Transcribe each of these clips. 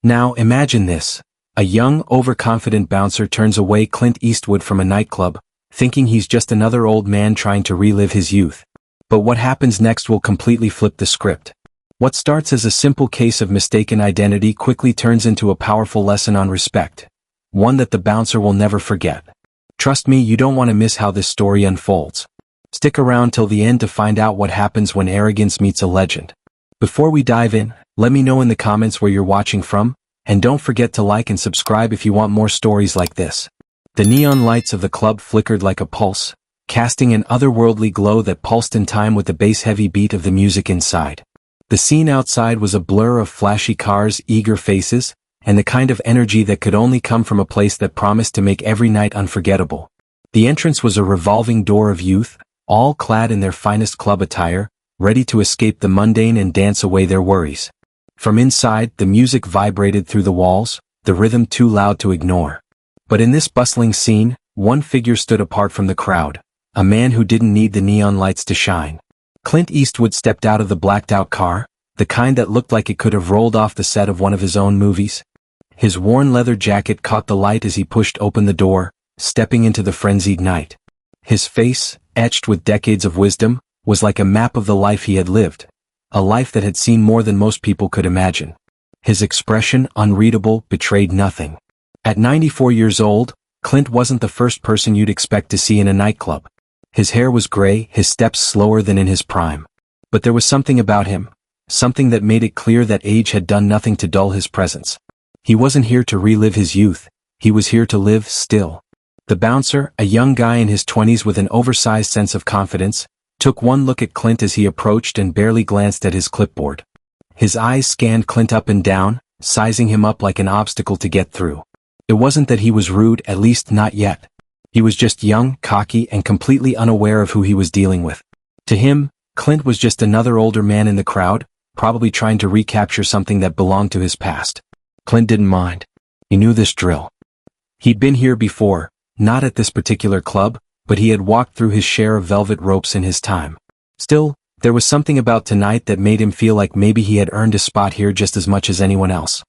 Now imagine this. A young, overconfident bouncer turns away Clint Eastwood from a nightclub, thinking he's just another old man trying to relive his youth. But what happens next will completely flip the script. What starts as a simple case of mistaken identity quickly turns into a powerful lesson on respect. One that the bouncer will never forget. Trust me, you don't want to miss how this story unfolds. Stick around till the end to find out what happens when arrogance meets a legend. Before we dive in, let me know in the comments where you're watching from, and don't forget to like and subscribe if you want more stories like this. The neon lights of the club flickered like a pulse, casting an otherworldly glow that pulsed in time with the bass-heavy beat of the music inside. The scene outside was a blur of flashy cars, eager faces, and the kind of energy that could only come from a place that promised to make every night unforgettable. The entrance was a revolving door of youth, all clad in their finest club attire, ready to escape the mundane and dance away their worries. From inside, the music vibrated through the walls, the rhythm too loud to ignore. But in this bustling scene, one figure stood apart from the crowd, a man who didn't need the neon lights to shine. Clint Eastwood stepped out of the blacked-out car, the kind that looked like it could have rolled off the set of one of his own movies. His worn leather jacket caught the light as he pushed open the door, stepping into the frenzied night. His face, etched with decades of wisdom, was like a map of the life he had lived, a life that had seen more than most people could imagine. His expression, unreadable, betrayed nothing. At 94 years old, Clint wasn't the first person you'd expect to see in a nightclub. His hair was gray, his steps slower than in his prime. But there was something about him, something that made it clear that age had done nothing to dull his presence. He wasn't here to relive his youth, he was here to live still. The bouncer, a young guy in his 20s with an oversized sense of confidence, took one look at Clint as he approached and barely glanced at his clipboard. His eyes scanned Clint up and down, sizing him up like an obstacle to get through. It wasn't that he was rude, at least not yet. He was just young, cocky, and completely unaware of who he was dealing with. To him, Clint was just another older man in the crowd, probably trying to recapture something that belonged to his past. Clint didn't mind. He knew this drill. He'd been here before, not at this particular club, but he had walked through his share of velvet ropes in his time. Still, there was something about tonight that made him feel like maybe he had earned a spot here just as much as anyone else.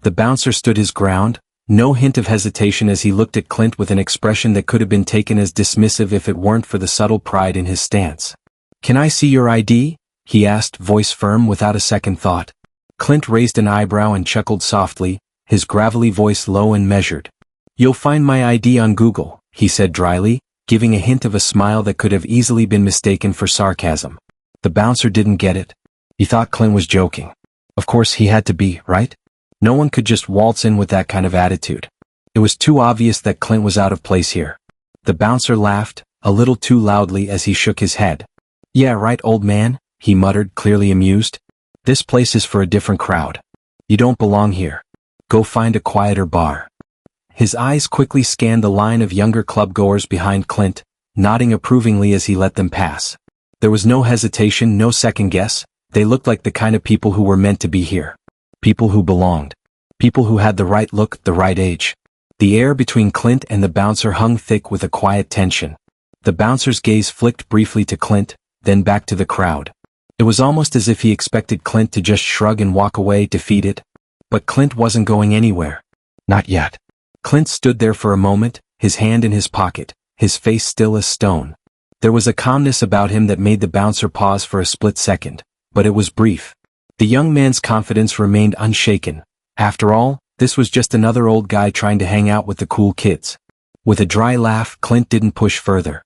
The bouncer stood his ground, no hint of hesitation as he looked at Clint with an expression that could have been taken as dismissive if it weren't for the subtle pride in his stance. "Can I see your ID?" he asked, voice firm without a second thought. Clint raised an eyebrow and chuckled softly, his gravelly voice low and measured. "You'll find my ID on Google," he said dryly, giving a hint of a smile that could have easily been mistaken for sarcasm. The bouncer didn't get it. He thought Clint was joking. Of course he had to be, right? No one could just waltz in with that kind of attitude. It was too obvious that Clint was out of place here. The bouncer laughed, a little too loudly as he shook his head. "Yeah, right, old man," he muttered, clearly amused. "This place is for a different crowd. You don't belong here. Go find a quieter bar." His eyes quickly scanned the line of younger clubgoers behind Clint, nodding approvingly as he let them pass. There was no hesitation, no second guess. They looked like the kind of people who were meant to be here. People who belonged. People who had the right look, the right age. The air between Clint and the bouncer hung thick with a quiet tension. The bouncer's gaze flicked briefly to Clint, then back to the crowd. It was almost as if he expected Clint to just shrug and walk away, defeated. But Clint wasn't going anywhere. Not yet. Clint stood there for a moment, his hand in his pocket, his face still as stone. There was a calmness about him that made the bouncer pause for a split second, but it was brief. The young man's confidence remained unshaken. After all, this was just another old guy trying to hang out with the cool kids. With a dry laugh, Clint didn't push further.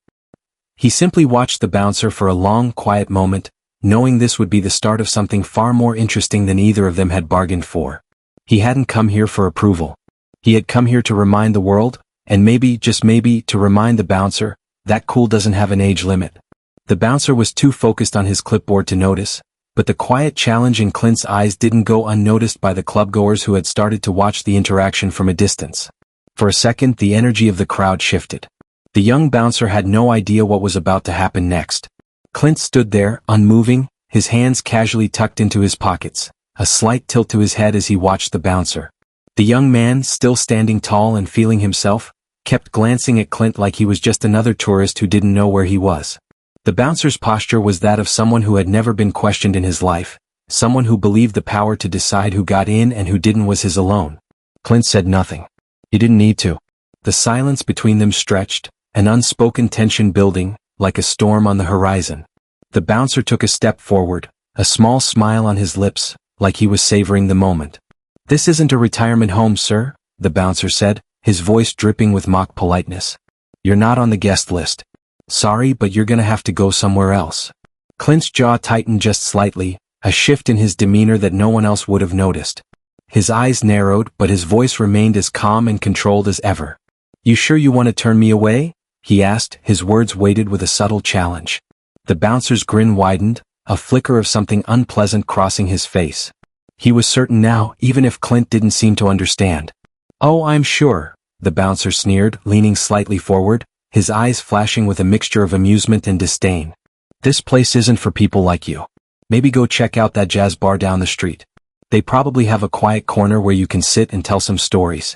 He simply watched the bouncer for a long, quiet moment, knowing this would be the start of something far more interesting than either of them had bargained for. He hadn't come here for approval. He had come here to remind the world, and maybe, just maybe, to remind the bouncer, that cool doesn't have an age limit. The bouncer was too focused on his clipboard to notice, but the quiet challenge in Clint's eyes didn't go unnoticed by the clubgoers who had started to watch the interaction from a distance. For a second, the energy of the crowd shifted. The young bouncer had no idea what was about to happen next. Clint stood there, unmoving, his hands casually tucked into his pockets, a slight tilt to his head as he watched the bouncer. The young man, still standing tall and feeling himself, kept glancing at Clint like he was just another tourist who didn't know where he was. The bouncer's posture was that of someone who had never been questioned in his life, Someone who believed the power to decide who got in and who didn't was his alone. Clint said nothing. He didn't need to. The silence between them stretched, an unspoken tension building, like a storm on the horizon. The bouncer took a step forward, a small smile on his lips, like he was savoring the moment. "This isn't a retirement home, sir," the bouncer said, his voice dripping with mock politeness. "You're not on the guest list. Sorry, but you're gonna have to go somewhere else." Clint's jaw tightened just slightly, a shift in his demeanor that no one else would have noticed. His eyes narrowed, but his voice remained as calm and controlled as ever. "You sure you want to turn me away?" he asked, his words weighted with a subtle challenge. The bouncer's grin widened, a flicker of something unpleasant crossing his face. He was certain now, even if Clint didn't seem to understand. "Oh, I'm sure," the bouncer sneered, leaning slightly forward, his eyes flashing with a mixture of amusement and disdain. "This place isn't for people like you. Maybe go check out that jazz bar down the street. They probably have a quiet corner where you can sit and tell some stories."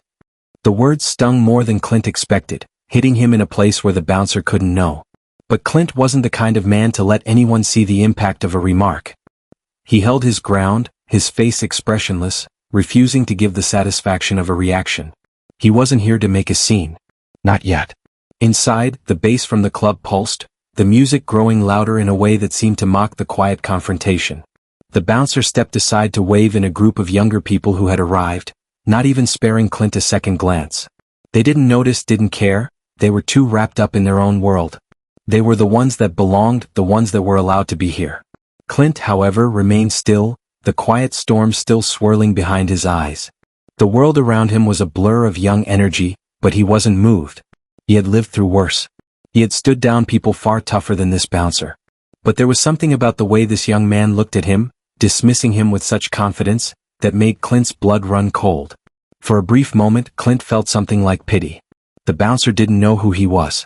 The words stung more than Clint expected, hitting him in a place where the bouncer couldn't know. But Clint wasn't the kind of man to let anyone see the impact of a remark. He held his ground, his face expressionless, refusing to give the satisfaction of a reaction. He wasn't here to make a scene. Not yet. Inside, the bass from the club pulsed, the music growing louder in a way that seemed to mock the quiet confrontation. The bouncer stepped aside to wave in a group of younger people who had arrived, not even sparing Clint a second glance. They didn't notice, didn't care, they were too wrapped up in their own world. They were the ones that belonged, the ones that were allowed to be here. Clint, however, remained still, the quiet storm still swirling behind his eyes. The world around him was a blur of young energy, but he wasn't moved. He had lived through worse. He had stood down people far tougher than this bouncer. But there was something about the way this young man looked at him, dismissing him with such confidence, that made Clint's blood run cold. For a brief moment, Clint felt something like pity. The bouncer didn't know who he was.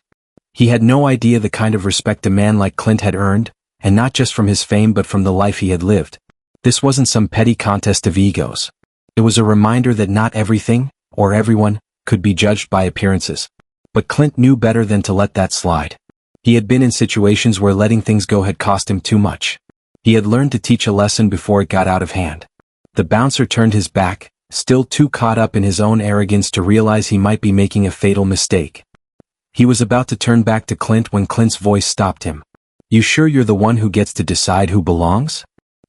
He had no idea the kind of respect a man like Clint had earned, and not just from his fame but from the life he had lived. This wasn't some petty contest of egos. It was a reminder that not everything, or everyone, could be judged by appearances. But Clint knew better than to let that slide. He had been in situations where letting things go had cost him too much. He had learned to teach a lesson before it got out of hand. The bouncer turned his back, still too caught up in his own arrogance to realize he might be making a fatal mistake. He was about to turn back to Clint when Clint's voice stopped him. "You sure you're the one who gets to decide who belongs?"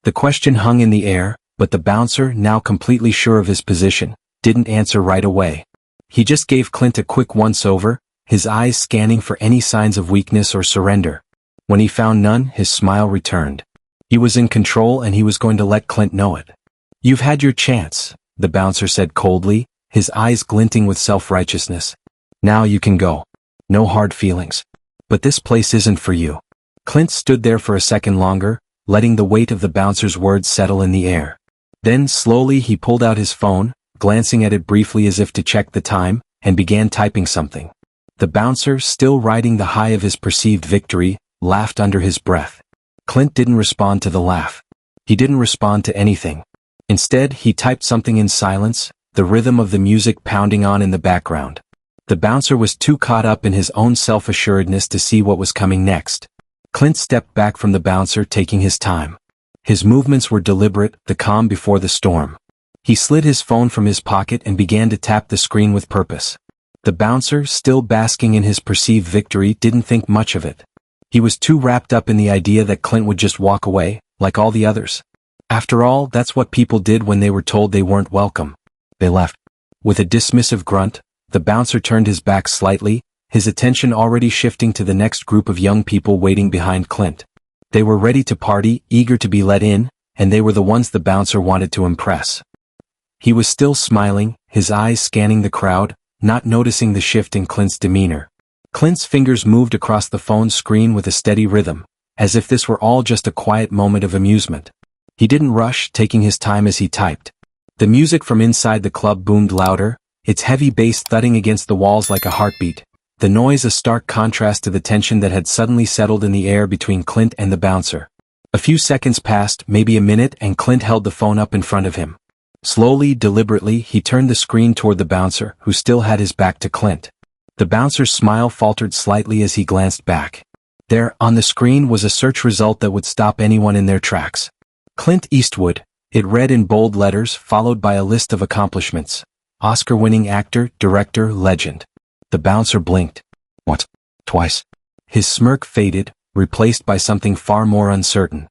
The question hung in the air, but the bouncer, now completely sure of his position, didn't answer right away. He just gave Clint a quick once-over, his eyes scanning for any signs of weakness or surrender. When he found none, his smile returned. He was in control and he was going to let Clint know it. "You've had your chance," the bouncer said coldly, his eyes glinting with self-righteousness. "Now you can go. No hard feelings. But this place isn't for you." Clint stood there for a second longer, letting the weight of the bouncer's words settle in the air. Then slowly he pulled out his phone, glancing at it briefly as if to check the time, and began typing something. The bouncer, still riding the high of his perceived victory, laughed under his breath. Clint didn't respond to the laugh. He didn't respond to anything. Instead, he typed something in silence, the rhythm of the music pounding on in the background. The bouncer was too caught up in his own self-assuredness to see what was coming next. Clint stepped back from the bouncer, taking his time. His movements were deliberate, the calm before the storm. He slid his phone from his pocket and began to tap the screen with purpose. The bouncer, still basking in his perceived victory, didn't think much of it. He was too wrapped up in the idea that Clint would just walk away, like all the others. After all, that's what people did when they were told they weren't welcome. They left. With a dismissive grunt, the bouncer turned his back slightly, his attention already shifting to the next group of young people waiting behind Clint. They were ready to party, eager to be let in, and they were the ones the bouncer wanted to impress. He was still smiling, his eyes scanning the crowd, not noticing the shift in Clint's demeanor. Clint's fingers moved across the phone screen with a steady rhythm, as if this were all just a quiet moment of amusement. He didn't rush, taking his time as he typed. The music from inside the club boomed louder, its heavy bass thudding against the walls like a heartbeat, the noise a stark contrast to the tension that had suddenly settled in the air between Clint and the bouncer. A few seconds passed, maybe a minute, and Clint held the phone up in front of him. Slowly, deliberately, he turned the screen toward the bouncer, who still had his back to Clint. The bouncer's smile faltered slightly as he glanced back. There, on the screen, was a search result that would stop anyone in their tracks. Clint Eastwood, it read in bold letters followed by a list of accomplishments. Oscar-winning actor, director, legend. The bouncer blinked. What? Twice. His smirk faded, replaced by something far more uncertain.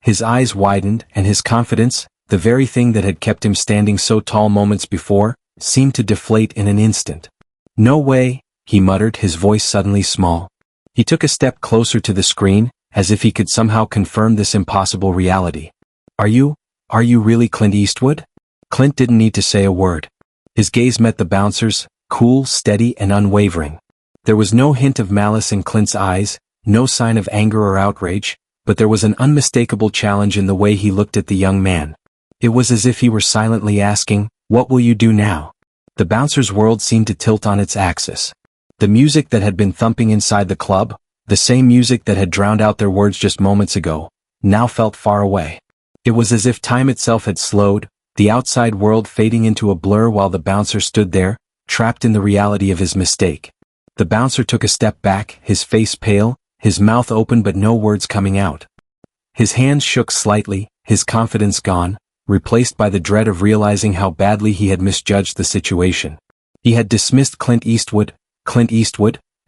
His eyes widened, and his confidence, the very thing that had kept him standing so tall moments before, seemed to deflate in an instant. No way, he muttered, his voice suddenly small. He took a step closer to the screen, as if he could somehow confirm this impossible reality. Are you really Clint Eastwood? Clint didn't need to say a word. His gaze met the bouncer's, cool, steady, and unwavering. There was no hint of malice in Clint's eyes, no sign of anger or outrage, but there was an unmistakable challenge in the way he looked at the young man. It was as if he were silently asking, "What will you do now?" The bouncer's world seemed to tilt on its axis. The music that had been thumping inside the club, the same music that had drowned out their words just moments ago, now felt far away. It was as if time itself had slowed, the outside world fading into a blur while the bouncer stood there, trapped in the reality of his mistake. The bouncer took a step back, his face pale, his mouth open but no words coming out. His hands shook slightly, his confidence gone, replaced by the dread of realizing how badly he had misjudged the situation. He had dismissed Clint Eastwood,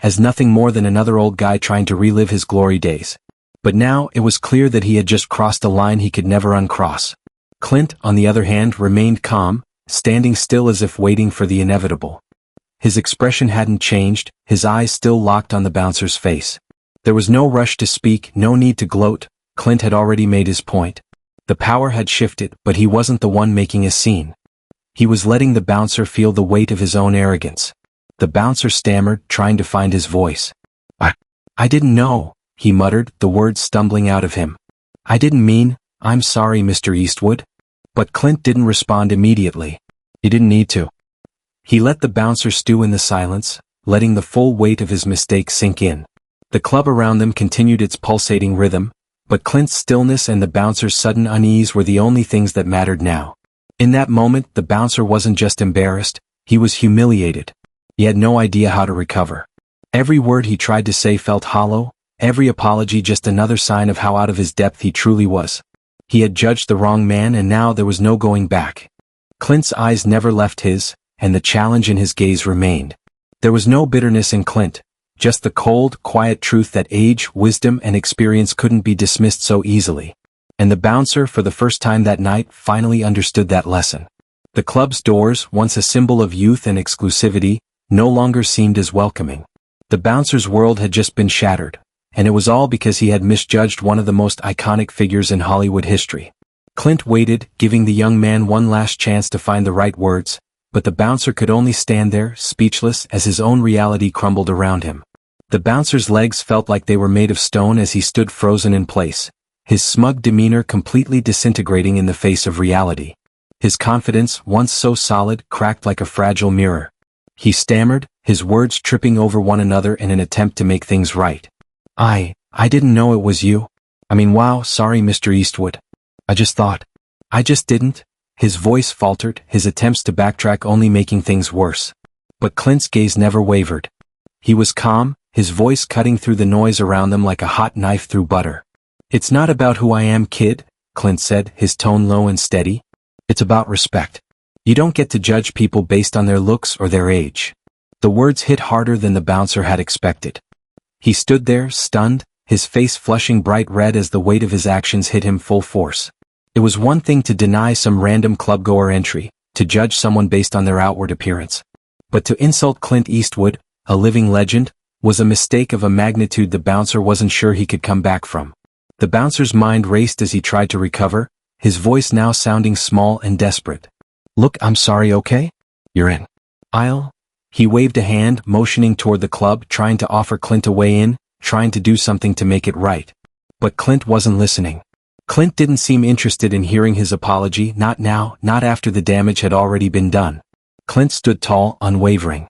as nothing more than another old guy trying to relive his glory days. But now it was clear that he had just crossed a line he could never uncross. Clint, on the other hand, remained calm, standing still as if waiting for the inevitable. His expression hadn't changed, his eyes still locked on the bouncer's face. There was no rush to speak, no need to gloat. Clint had already made his point. The power had shifted, but he wasn't the one making a scene. He was letting the bouncer feel the weight of his own arrogance. The bouncer stammered, trying to find his voice. I didn't know, he muttered, the words stumbling out of him. I didn't mean, I'm sorry, Mr. Eastwood. But Clint didn't respond immediately. He didn't need to. He let the bouncer stew in the silence, letting the full weight of his mistake sink in. The club around them continued its pulsating rhythm, but Clint's stillness and the bouncer's sudden unease were the only things that mattered now. In that moment, the bouncer wasn't just embarrassed, he was humiliated. He had no idea how to recover. Every word he tried to say felt hollow, every apology just another sign of how out of his depth he truly was. He had judged the wrong man and now there was no going back. Clint's eyes never left his, and the challenge in his gaze remained. There was no bitterness in Clint, just the cold, quiet truth that age, wisdom, and experience couldn't be dismissed so easily. And the bouncer, for the first time that night, finally understood that lesson. The club's doors, once a symbol of youth and exclusivity, no longer seemed as welcoming. The bouncer's world had just been shattered, and it was all because he had misjudged one of the most iconic figures in Hollywood history. Clint waited, giving the young man one last chance to find the right words, but the bouncer could only stand there, speechless, as his own reality crumbled around him. The bouncer's legs felt like they were made of stone as he stood frozen in place, his smug demeanor completely disintegrating in the face of reality. His confidence, once so solid, cracked like a fragile mirror. He stammered, his words tripping over one another in an attempt to make things right. I didn't know it was you. Wow, sorry, Mr. Eastwood. I just didn't. His voice faltered, his attempts to backtrack only making things worse. But Clint's gaze never wavered. He was calm, his voice cutting through the noise around them like a hot knife through butter. It's not about who I am, kid, Clint said, his tone low and steady. It's about respect. You don't get to judge people based on their looks or their age. The words hit harder than the bouncer had expected. He stood there, stunned, his face flushing bright red as the weight of his actions hit him full force. It was one thing to deny some random clubgoer entry, to judge someone based on their outward appearance. But to insult Clint Eastwood, a living legend, was a mistake of a magnitude the bouncer wasn't sure he could come back from. The bouncer's mind raced as he tried to recover, his voice now sounding small and desperate. Look, I'm sorry, okay? You're in. He waved a hand, motioning toward the club, trying to offer Clint a way in, trying to do something to make it right. But Clint wasn't listening. Clint didn't seem interested in hearing his apology, not now, not after the damage had already been done. Clint stood tall, unwavering.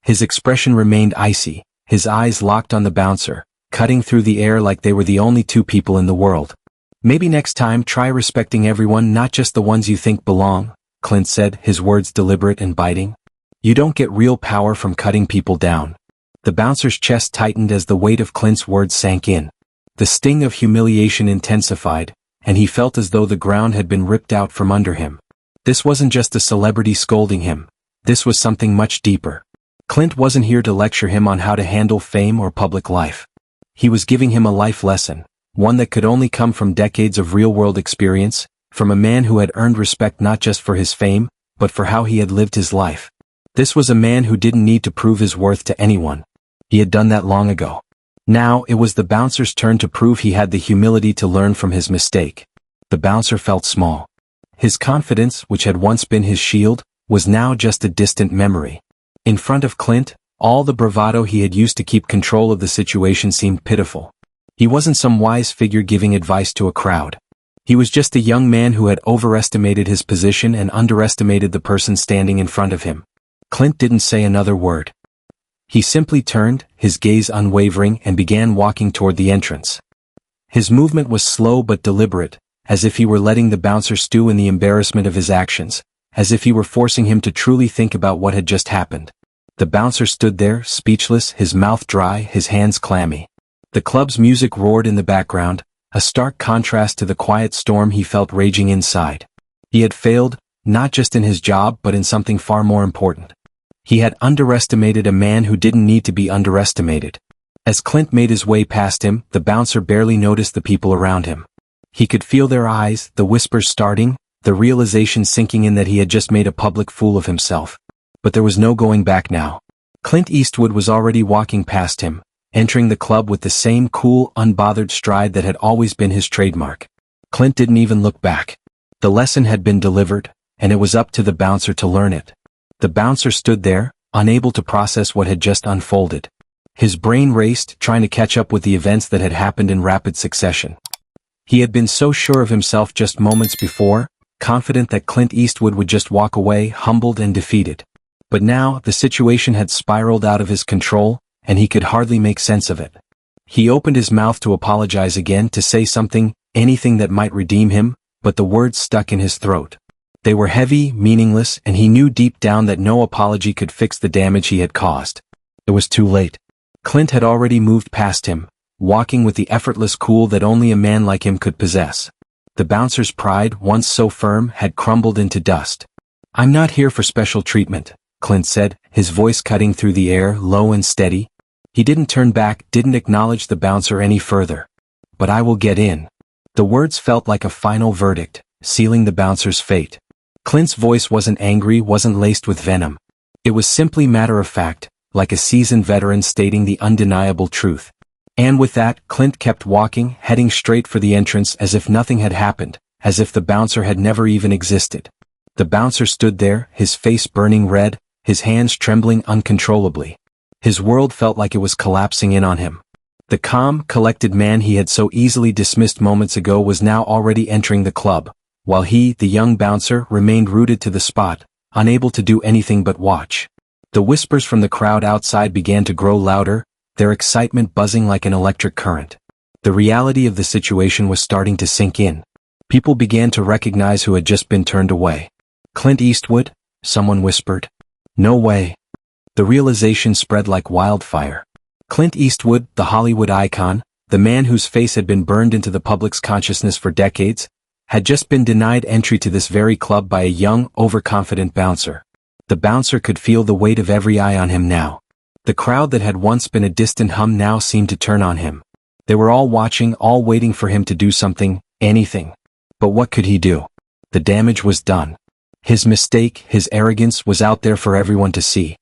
His expression remained icy, his eyes locked on the bouncer, cutting through the air like they were the only two people in the world. Maybe next time try respecting everyone, not just the ones you think belong, Clint said, his words deliberate and biting. You don't get real power from cutting people down. The bouncer's chest tightened as the weight of Clint's words sank in. The sting of humiliation intensified, and he felt as though the ground had been ripped out from under him. This wasn't just a celebrity scolding him. This was something much deeper. Clint wasn't here to lecture him on how to handle fame or public life. He was giving him a life lesson, one that could only come from decades of real-world experience, from a man who had earned respect not just for his fame, but for how he had lived his life. This was a man who didn't need to prove his worth to anyone. He had done that long ago. Now it was the bouncer's turn to prove he had the humility to learn from his mistake. The bouncer felt small. His confidence, which had once been his shield, was now just a distant memory. In front of Clint, all the bravado he had used to keep control of the situation seemed pitiful. He wasn't some wise figure giving advice to a crowd. He was just a young man who had overestimated his position and underestimated the person standing in front of him. Clint didn't say another word. He simply turned, his gaze unwavering, and began walking toward the entrance. His movement was slow but deliberate, as if he were letting the bouncer stew in the embarrassment of his actions, as if he were forcing him to truly think about what had just happened. The bouncer stood there, speechless, his mouth dry, his hands clammy. The club's music roared in the background, a stark contrast to the quiet storm he felt raging inside. He had failed, not just in his job but in something far more important. He had underestimated a man who didn't need to be underestimated. As Clint made his way past him, the bouncer barely noticed the people around him. He could feel their eyes, the whispers starting, the realization sinking in that he had just made a public fool of himself. But there was no going back now. Clint Eastwood was already walking past him, entering the club with the same cool, unbothered stride that had always been his trademark. Clint didn't even look back. The lesson had been delivered, and it was up to the bouncer to learn it. The bouncer stood there, unable to process what had just unfolded. His brain raced, trying to catch up with the events that had happened in rapid succession. He had been so sure of himself just moments before, confident that Clint Eastwood would just walk away, humbled and defeated. But now, the situation had spiraled out of his control, and he could hardly make sense of it. He opened his mouth to apologize again, to say something, anything that might redeem him, but the words stuck in his throat. They were heavy, meaningless, and he knew deep down that no apology could fix the damage he had caused. It was too late. Clint had already moved past him, walking with the effortless cool that only a man like him could possess. The bouncer's pride, once so firm, had crumbled into dust. "I'm not here for special treatment," Clint said, his voice cutting through the air, low and steady. He didn't turn back, didn't acknowledge the bouncer any further. "But I will get in." The words felt like a final verdict, sealing the bouncer's fate. Clint's voice wasn't angry, wasn't laced with venom. It was simply matter-of-fact, like a seasoned veteran stating the undeniable truth. And with that, Clint kept walking, heading straight for the entrance as if nothing had happened, as if the bouncer had never even existed. The bouncer stood there, his face burning red, his hands trembling uncontrollably. His world felt like it was collapsing in on him. The calm, collected man he had so easily dismissed moments ago was now already entering the club, while he, the young bouncer, remained rooted to the spot, unable to do anything but watch. The whispers from the crowd outside began to grow louder, their excitement buzzing like an electric current. The reality of the situation was starting to sink in. People began to recognize who had just been turned away. "Clint Eastwood?" someone whispered. "No way." The realization spread like wildfire. Clint Eastwood, the Hollywood icon, the man whose face had been burned into the public's consciousness for decades, had just been denied entry to this very club by a young, overconfident bouncer. The bouncer could feel the weight of every eye on him now. The crowd that had once been a distant hum now seemed to turn on him. They were all watching, all waiting for him to do something, anything. But what could he do? The damage was done. His mistake, his arrogance, was out there for everyone to see.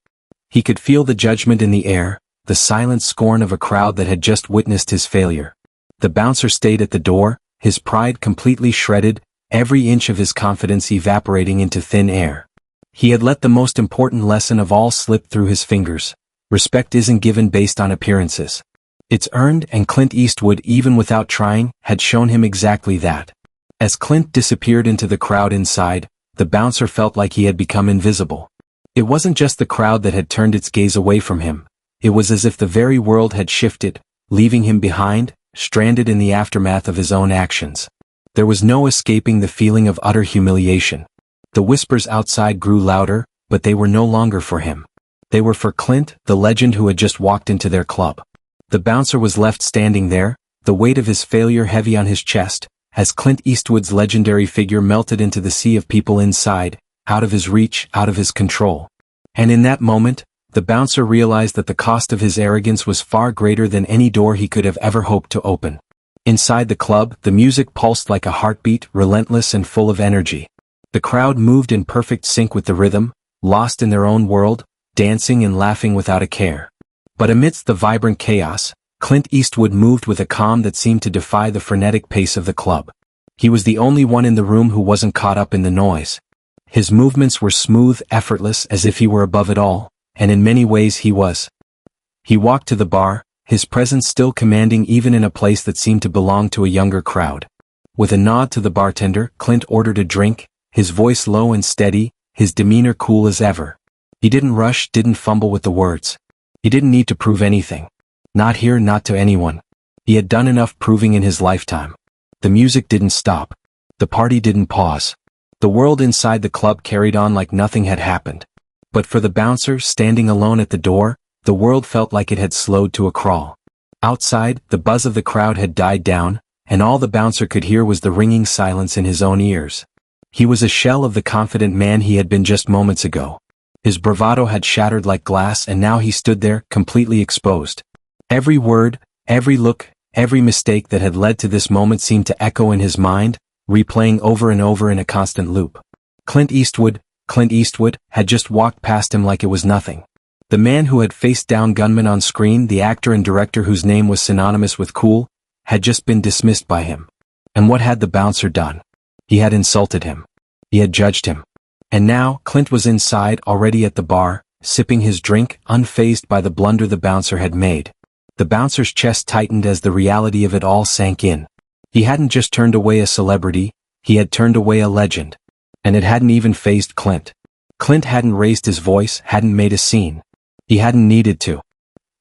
He could feel the judgment in the air, the silent scorn of a crowd that had just witnessed his failure. The bouncer stayed at the door, his pride completely shredded, every inch of his confidence evaporating into thin air. He had let the most important lesson of all slip through his fingers. Respect isn't given based on appearances. It's earned, and Clint Eastwood, even without trying, had shown him exactly that. As Clint disappeared into the crowd inside, the bouncer felt like he had become invisible. It wasn't just the crowd that had turned its gaze away from him. It was as if the very world had shifted, leaving him behind, stranded in the aftermath of his own actions. There was no escaping the feeling of utter humiliation. The whispers outside grew louder, but they were no longer for him. They were for Clint, the legend who had just walked into their club. The bouncer was left standing there, the weight of his failure heavy on his chest, as Clint Eastwood's legendary figure melted into the sea of people inside, out of his reach, out of his control. And in that moment, the bouncer realized that the cost of his arrogance was far greater than any door he could have ever hoped to open. Inside the club, the music pulsed like a heartbeat, relentless and full of energy. The crowd moved in perfect sync with the rhythm, lost in their own world, dancing and laughing without a care. But amidst the vibrant chaos, Clint Eastwood moved with a calm that seemed to defy the frenetic pace of the club. He was the only one in the room who wasn't caught up in the noise. His movements were smooth, effortless, as if he were above it all, and in many ways he was. He walked to the bar, his presence still commanding even in a place that seemed to belong to a younger crowd. With a nod to the bartender, Clint ordered a drink, his voice low and steady, his demeanor cool as ever. He didn't rush, didn't fumble with the words. He didn't need to prove anything. Not here, not to anyone. He had done enough proving in his lifetime. The music didn't stop. The party didn't pause. The world inside the club carried on like nothing had happened. But for the bouncer standing alone at the door, the world felt like it had slowed to a crawl. Outside, the buzz of the crowd had died down, and all the bouncer could hear was the ringing silence in his own ears. He was a shell of the confident man he had been just moments ago. His bravado had shattered like glass, and now he stood there, completely exposed. Every word, every look, every mistake that had led to this moment seemed to echo in his mind, replaying over and over in a constant loop. Clint Eastwood, had just walked past him like it was nothing. The man who had faced down gunmen on screen, the actor and director whose name was synonymous with cool, had just been dismissed by him. And what had the bouncer done? He had insulted him. He had judged him. And now, Clint was inside, already at the bar, sipping his drink, unfazed by the blunder the bouncer had made. The bouncer's chest tightened as the reality of it all sank in. He hadn't just turned away a celebrity, he had turned away a legend. And it hadn't even fazed Clint. Clint hadn't raised his voice, hadn't made a scene. He hadn't needed to.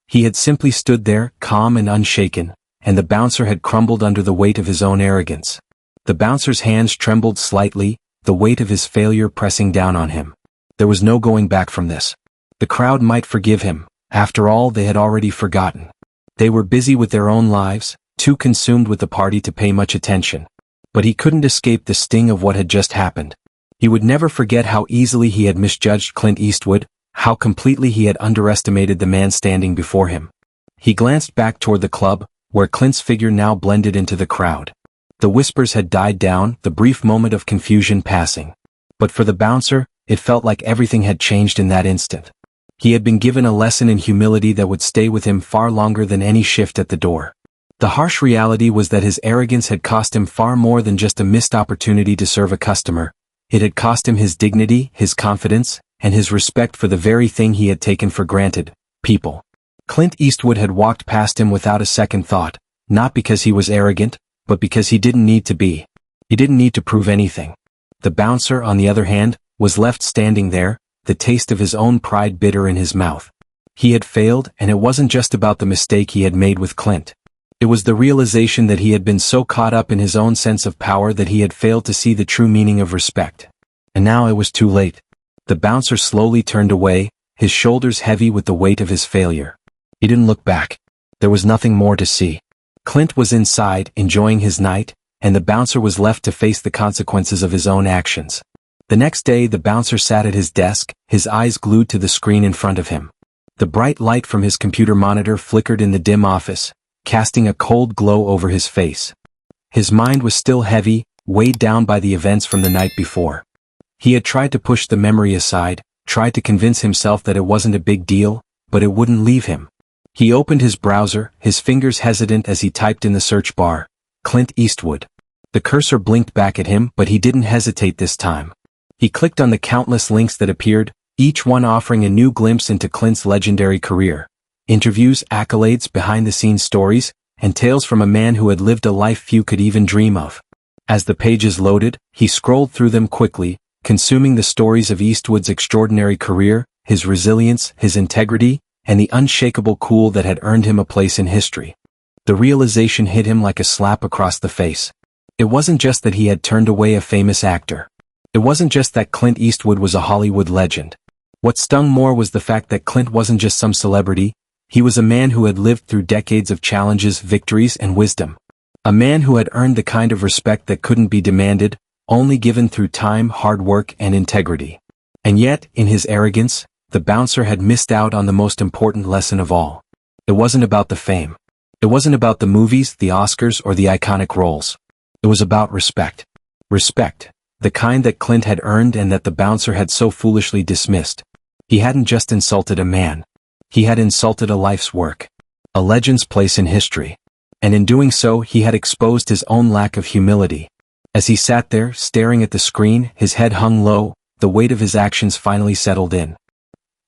He had simply stood there, calm and unshaken, and the bouncer had crumbled under the weight of his own arrogance. The bouncer's hands trembled slightly, the weight of his failure pressing down on him. There was no going back from this. The crowd might forgive him. After all, they had already forgotten. They were busy with their own lives, too consumed with the party to pay much attention. But he couldn't escape the sting of what had just happened. He would never forget how easily he had misjudged Clint Eastwood, how completely he had underestimated the man standing before him. He glanced back toward the club, where Clint's figure now blended into the crowd. The whispers had died down, the brief moment of confusion passing. But for the bouncer, it felt like everything had changed in that instant. He had been given a lesson in humility that would stay with him far longer than any shift at the door. The harsh reality was that his arrogance had cost him far more than just a missed opportunity to serve a customer. It had cost him his dignity, his confidence, and his respect for the very thing he had taken for granted, people. Clint Eastwood had walked past him without a second thought, not because he was arrogant, but because he didn't need to be. He didn't need to prove anything. The bouncer, on the other hand, was left standing there, the taste of his own pride bitter in his mouth. He had failed, and it wasn't just about the mistake he had made with Clint. It was the realization that he had been so caught up in his own sense of power that he had failed to see the true meaning of respect. And now it was too late. The bouncer slowly turned away, his shoulders heavy with the weight of his failure. He didn't look back. There was nothing more to see. Clint was inside, enjoying his night, and the bouncer was left to face the consequences of his own actions. The next day the bouncer sat at his desk, his eyes glued to the screen in front of him. The bright light from his computer monitor flickered in the dim office, casting a cold glow over his face. His mind was still heavy, weighed down by the events from the night before. He had tried to push the memory aside, tried to convince himself that it wasn't a big deal, but it wouldn't leave him. He opened his browser, his fingers hesitant as he typed in the search bar, Clint Eastwood. The cursor blinked back at him, but he didn't hesitate this time. He clicked on the countless links that appeared, each one offering a new glimpse into Clint's legendary career. Interviews, accolades, behind-the-scenes stories, and tales from a man who had lived a life few could even dream of. As the pages loaded, he scrolled through them quickly, consuming the stories of Eastwood's extraordinary career, his resilience, his integrity, and the unshakable cool that had earned him a place in history. The realization hit him like a slap across the face. It wasn't just that he had turned away a famous actor. It wasn't just that Clint Eastwood was a Hollywood legend. What stung more was the fact that Clint wasn't just some celebrity, he was a man who had lived through decades of challenges, victories, and wisdom. A man who had earned the kind of respect that couldn't be demanded, only given through time, hard work, and integrity. And yet, in his arrogance, the bouncer had missed out on the most important lesson of all. It wasn't about the fame. It wasn't about the movies, the Oscars, or the iconic roles. It was about respect. Respect. The kind that Clint had earned and that the bouncer had so foolishly dismissed. He hadn't just insulted a man. He had insulted a life's work. A legend's place in history. And in doing so, he had exposed his own lack of humility. As he sat there, staring at the screen, his head hung low, the weight of his actions finally settled in.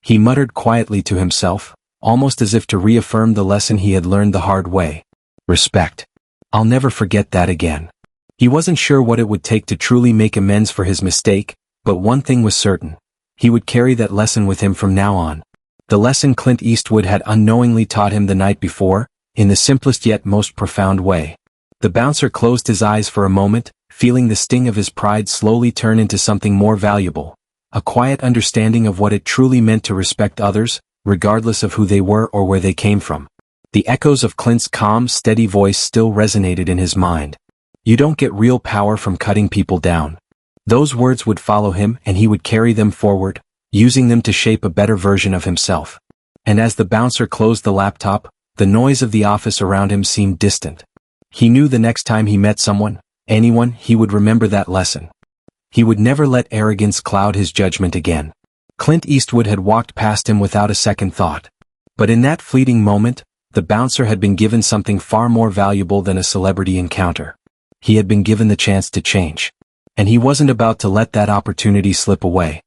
He muttered quietly to himself, almost as if to reaffirm the lesson he had learned the hard way. Respect. I'll never forget that again. He wasn't sure what it would take to truly make amends for his mistake, but one thing was certain. He would carry that lesson with him from now on. The lesson Clint Eastwood had unknowingly taught him the night before, in the simplest yet most profound way. The bouncer closed his eyes for a moment, feeling the sting of his pride slowly turn into something more valuable. A quiet understanding of what it truly meant to respect others, regardless of who they were or where they came from. The echoes of Clint's calm, steady voice still resonated in his mind. You don't get real power from cutting people down. Those words would follow him and he would carry them forward, using them to shape a better version of himself. And as the bouncer closed the laptop, the noise of the office around him seemed distant. He knew the next time he met someone, anyone, he would remember that lesson. He would never let arrogance cloud his judgment again. Clint Eastwood had walked past him without a second thought. But in that fleeting moment, the bouncer had been given something far more valuable than a celebrity encounter. He had been given the chance to change. And he wasn't about to let that opportunity slip away.